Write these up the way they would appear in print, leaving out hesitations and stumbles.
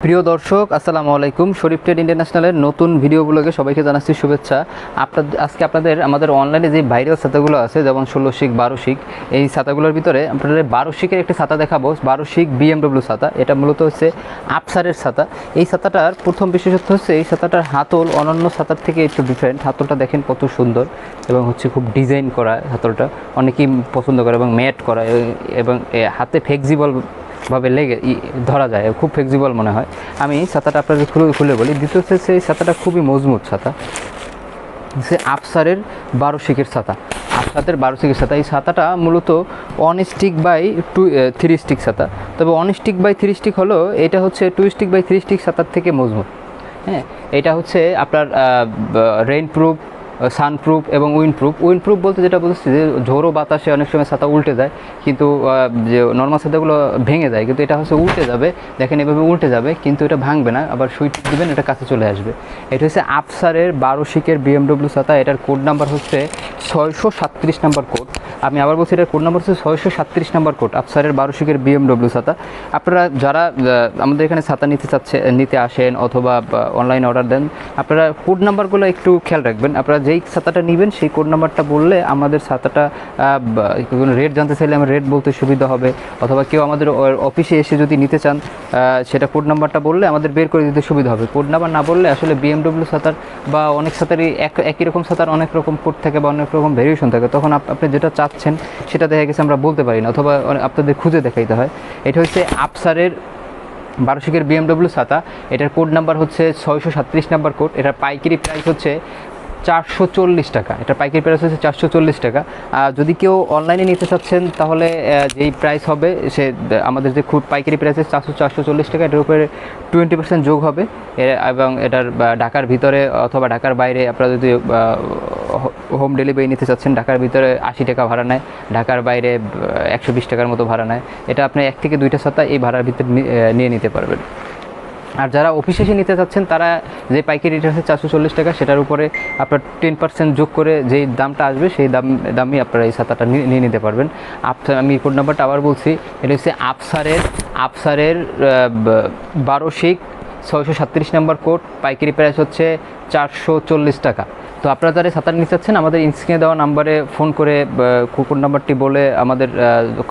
প্রিয় দর্শক আসসালামু আলাইকুম। শরীফ ট্রেড ইন্টারন্যাশনালের নতুন ভিডিও ব্লগে সবাইকে জানাচ্ছি শুভেচ্ছা। আজকে আমাদের অনলাইনে যে ভাইরাল ছাতাগুলো আছে, যেমন 16 শিক 12 শিক, এই ছাতাগুলোর ভিতরে আপনাদের 12 শিকের একটি ছাতা দেখাবো। 12 শিক BMW ছাতা, এটা মূলত হচ্ছে আফসারের ছাতা। এই ছাতাটার প্রথম বিশেষত্ব হচ্ছে এই ছাতাটার হাতল অন্যান্য ছাতার থেকে একটু ডিফারেন্ট। হাতলটা দেখেন কত সুন্দর এবং হচ্ছে খুব ডিজাইন করা। হাতলটা অনেকেই পছন্দ করে এবং ম্যাট করা এবং হাতে ফ্লেক্সিবল ভাবে লেগে ধরা যায়, খুব ফ্লেক্সিবল মনে হয়। আমি ছাতাটা আপনাদের খুলে বলি। দ্বিতীয় হচ্ছে এই ছাতাটা খুবই মজবুত ছাতা, সে আফসারের 12 শিকের ছাতা। আফসারের 12 শিকের ছাতা। এই ছাতাটা মূলত 1 স্টিক বাই 3 স্টিক ছাতা। তবে 1 স্টিক বাই 3 স্টিক হলো, এটা হচ্ছে 2 স্টিক বাই 3 স্টিক ছাতার থেকে মজবুত। হ্যাঁ, এটা হচ্ছে আপনার রেইন প্রুফ, সানপ্রুফ এবং উইন্ডপ্রুফ বলতে যেটা বলছি যে ঝোড়ো বাতাসে অনেক সময় ছাতা উল্টে যায়, কিন্তু যে নর্মাল ছাতাগুলো ভেঙে যায়, কিন্তু এটা হচ্ছে উল্টে যাবে। দেখেন এভাবে উল্টে যাবে, কিন্তু এটা ভাঙবে না। আবার সুইচ দেবেন, এটা কাছে চলে আসবে। এটা হচ্ছে আফসারের 12 শিকের BMW ছাতা। এটার কোড নাম্বার হচ্ছে 637 নাম্বার কোড। আমি আবার বলছি, এটার কোড নাম্বার হচ্ছে 637 নাম্বার কোড, আফসারের 12 শিকের BMW ছাতা। আপনারা যারা আমাদের এখানে ছাতা নিতে আসেন অথবা অনলাইন অর্ডার দেন, আপনারা কোড নাম্বারগুলো একটু খেয়াল রাখবেন। আপনারা যেই ছাতাটা নেবেন সেই কোড নাম্বারটা বললে আমাদের ছাতাটা রেট জানতে চাইলে আমার রেট বলতে সুবিধা হবে, অথবা কেউ আমাদের অফিসে এসে যদি নিতে চান সেটা কোড নাম্বারটা বললে আমাদের বের করে দিতে সুবিধা হবে। কোড নাম্বার না বললে আসলে BMW ছাতার বা অনেক ছাতারই একই রকম ছাতার অনেক রকম কোড থাকে বা অনেক রকম ভেরিয়েশন থাকে, তখন আপনি যেটা চাচ্ছেন সেটা দেখা গেছে আমরা বলতে পারি না, অথবা আপনাদের খুঁজে দেখাইতে হয়। এটা হচ্ছে আফসারের 12 শিকের BMW ছাতা। এটার কোড নাম্বার হচ্ছে 637 নাম্বার কোড। এটার পাইকারি প্রাইস হচ্ছে 440 টাকা। এটার পাইকারি প্রাইস হচ্ছে 440 টাকা। যদি কেউ অনলাইনে নিতে চাচ্ছেন তাহলে যেই প্রাইস হবে সে আমাদের যে খুব পাইকারি প্রাইস আছে 440 টাকা, এটার উপরে 20% যোগ হবে। এবং এটার ঢাকার ভিতরে অথবা ঢাকার বাইরে আপনারা যদি হোম ডেলিভারি নিতে চাচ্ছেন, ঢাকার ভিতরে 80 টাকা ভাড়া নেয়, ঢাকার বাইরে 120 টাকার মতো ভাড়া নেয়। এটা আপনি 1 থেকে 2টা ছাতা এই ভাড়ার ভিতরে নিয়ে নিতে পারবেন। আর যারা অফিসে এসে নিতে চাচ্ছেন তারা যে পাইকারি রেট আছে 440 টাকা, সেটার উপরে আপনার 10% যোগ করে যেই দামটা আসবে সেই দামই আপনারা এই ছাতাটা নিয়ে নিতে পারবেন। আমি কোড নাম্বারটা আবার বলছি, এটা হচ্ছে আফসারের 12 শিক 637 নাম্বার কোড। পাইকারি প্রাইস হচ্ছে 440 টাকা। তো আপনারা যারা ছাতা নিতে চাচ্ছেন আমাদের স্ক্রিনে দেওয়া নাম্বারে ফোন করে কোড নাম্বারটি বলে আমাদের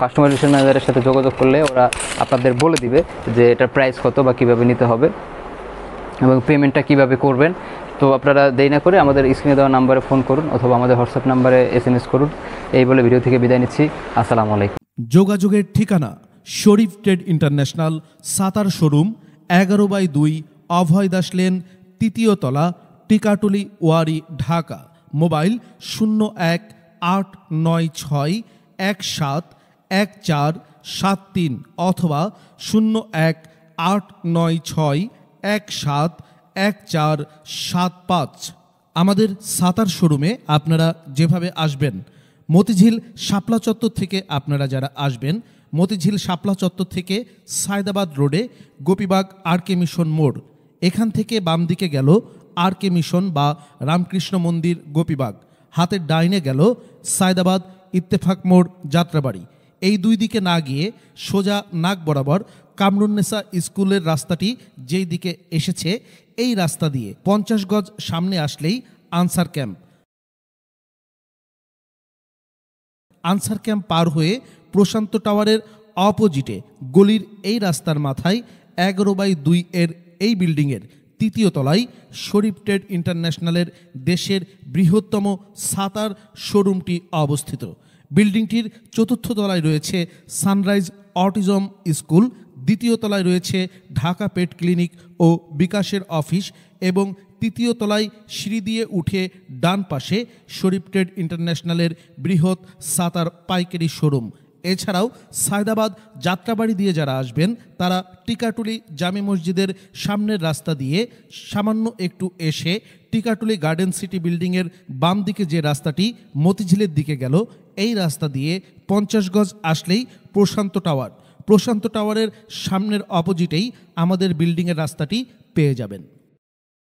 কাস্টমার রিলেশন ম্যানেজারের সাথে যোগাযোগ করলে ওরা আপনাদের বলে দিবে যে এটার প্রাইস কত বা কীভাবে নিতে হবে এবং পেমেন্টটা কীভাবে করবেন। তো আপনারা দেরি না করে আমাদের স্ক্রিনে দেওয়া নাম্বারে ফোন করুন অথবা আমাদের হোয়াটসঅ্যাপ নাম্বারে SMS করুন। এই বলে ভিডিও থেকে বিদায় নিচ্ছি। আসসালামু আলাইকুম। যোগাযোগের ঠিকানা শরীফ ট্রেড ইন্টারন্যাশনাল ছাতার শোরুম, 11/2 অভয় দাস লেন, 3য় তলা, টিকাটুলি, ওয়ারি, ঢাকা। মোবাইল 0186171473 অথবা 018961714775। আমাদের ছাতার শোরুমে আপনারা যেভাবে আসবেন, মতিঝিল শাপলা চত্বর থেকে আপনারা যারা আসবেন, মতিঝিল শাপলা চত্বর থেকে সায়দাবাদ রোডে গোপীবাগ RK মিশন মোড়, এখান থেকে বাম দিকে গেল RK মিশন বা রামকৃষ্ণ মন্দির গোপীবাগ, হাতের ডাইনে গেল সায়দাবাদ ইত্তেফাক মোড় যাত্রাবাড়ি। এই দুই দিকে না গিয়ে সোজা নাক বরাবর কামরুন্নেসা স্কুলের রাস্তাটি যেই দিকে এসেছে, এই রাস্তা দিয়ে 50 গজ সামনে আসলেই আনসার ক্যাম্প পার হয়ে প্রশান্ত টাওয়ারের অপোজিটে গলির এই রাস্তার মাথায় 11/2 এর এই বিল্ডিংয়ের 3য় তলায় শরীফ ট্রেড ইন্টারন্যাশনালের দেশের বৃহত্তম ছাতার শোরুমটি অবস্থিত। বিল্ডিংটির 4র্থ তলায় রয়েছে সানরাইজ অটিজম স্কুল, 2য় তলায় রয়েছে ঢাকা পেট ক্লিনিক ও বিকাশের অফিস এবং 3য় তলায় সিঁড়ি দিয়ে উঠে ডান পাশে শরীফ ট্রেড ইন্টারন্যাশনালের বৃহৎ ছাতার পাইকারি শোরুম। এছাড়াও সায়দাবাদ যাত্রাবাড়ি দিয়ে যারা আসবেন তারা টিকাটুলি জামে মসজিদের সামনের রাস্তা দিয়ে সামান্য একটু এসে টিকাটুলি গার্ডেন সিটি বিল্ডিংয়ের বাম দিকে যে রাস্তাটি মতিঝিলের দিকে গেল, এই রাস্তা দিয়ে 50 গজ আসলেই প্রশান্ত টাওয়ারের সামনের অপোজিটেই আমাদের বিল্ডিংয়ের রাস্তাটি পেয়ে যাবেন।